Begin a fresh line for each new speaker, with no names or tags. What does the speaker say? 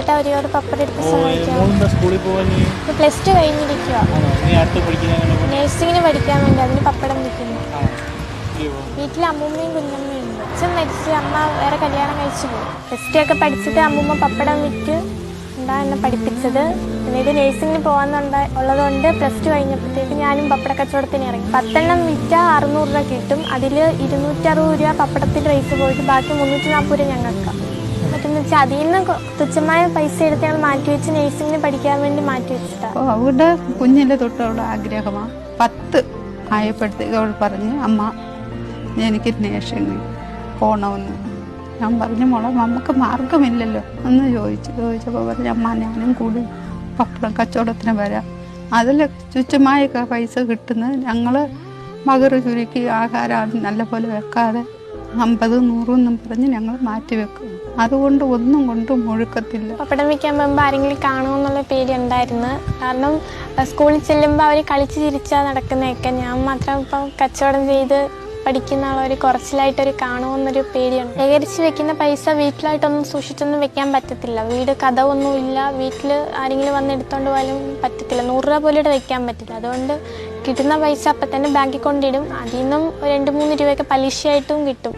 ചേട്ടാ ഒരുപാട് പപ്പടം എടുത്ത് സഹായിക്കാം. പ്ലസ് ടു കഴിഞ്ഞിരിക്കുക, നേഴ്സിങ്ങിന് പഠിക്കാൻ വേണ്ടി അതിന് പപ്പടം വിൽക്കുന്നു. വീട്ടിൽ അമ്മൂമ്മയും കുഞ്ഞമ്മയും ഉണ്ട്. അച്ഛൻ മരിച്ച് അമ്മ വേറെ കല്യാണം കഴിച്ചു പോയി. പ്ലസ് ടു ഒക്കെ പഠിച്ചിട്ട് അമ്മൂമ്മ പപ്പടം വിറ്റ് എന്നെ പഠിപ്പിച്ചത്. പിന്നീട് നേഴ്സിങ്ങിന് ഉള്ളതുകൊണ്ട് പ്ലസ് ടു കഴിഞ്ഞപ്പോഴത്തേക്ക് ഞാനും പപ്പട കച്ചവടത്തിന് ഇറങ്ങി. 10 എണ്ണം വിറ്റാൽ 600 രൂപ കിട്ടും. അതിൽ 260 രൂപ പപ്പടത്തിൻ്റെ റേറ്റ് പോയിട്ട് ബാക്കി 340 രൂപ ഞങ്ങൾക്ക്. മറ്റെന്ന് വെച്ചാൽ അതിൽ നിന്ന് തുച്ഛമായ പൈസ എടുത്ത് ഞങ്ങൾ മാറ്റിവെച്ച് നേഴ്സിങ്ങിന് പഠിക്കാൻ വേണ്ടി മാറ്റിവെച്ചിട്ടാണ്.
അവിടെ കുഞ്ഞിൻ്റെ തൊട്ടുള്ള ആഗ്രഹമാണ്. 10 ആയപ്പോഴത്തേക്ക് അവൾ പറഞ്ഞ്, അമ്മ എനിക്ക് നേഴ്സിങ്ങിന് പോകണമെന്ന്. ഞാൻ പറഞ്ഞു, മോളെ നമുക്ക് മാർഗമില്ലല്ലോ എന്ന് ചോദിച്ചപ്പോൾ പറഞ്ഞു, അമ്മ ഞാനും കൂടി പപ്പടം കച്ചവടത്തിന് വരാം. അതിൽ തുച്ഛമായ പൈസ കിട്ടുന്നത് ഞങ്ങൾ മകറ് ചുരുക്കി ആഹാരം നല്ലപോലെ വെക്കാതെ 50, 100 എന്നും പറഞ്ഞ് ഞങ്ങൾ മാറ്റി വെക്കും. അതുകൊണ്ട് ഒന്നും കൊണ്ടും മുഴുക്കത്തില്ല.
പപ്പടം വയ്ക്കാൻ പോകുമ്പോൾ ആരെങ്കിലും കാണുമെന്നുള്ള പേടി ഉണ്ടായിരുന്നു. കാരണം സ്കൂളിൽ ചെല്ലുമ്പോൾ അവർ കളിച്ച് ചിരിച്ചാൽ നടക്കുന്നതൊക്കെ, ഞാൻ മാത്രം ഇപ്പം കച്ചവടം ചെയ്ത് പഠിക്കുന്ന ആളൊരു കുറച്ചിലായിട്ടൊരു കാണുമെന്നൊരു പേടിയുണ്ട്. ശേഖരിച്ച് വെക്കുന്ന പൈസ വീട്ടിലായിട്ടൊന്നും സൂക്ഷിച്ചൊന്നും വെക്കാൻ പറ്റത്തില്ല. വീട് കഥവൊന്നും ഇല്ല, വീട്ടിൽ ആരെങ്കിലും വന്ന് എടുത്തുകൊണ്ട് പോയാലും പറ്റത്തില്ല. 100 രൂപ പോലും ഇവിടെ വെക്കാൻ പറ്റില്ല. അതുകൊണ്ട് കിട്ടുന്ന പൈസ അപ്പം തന്നെ ബാങ്കിൽ കൊണ്ടിടും. അതിൽ നിന്നും 2-3 രൂപയൊക്കെ പലിശയായിട്ടും കിട്ടും.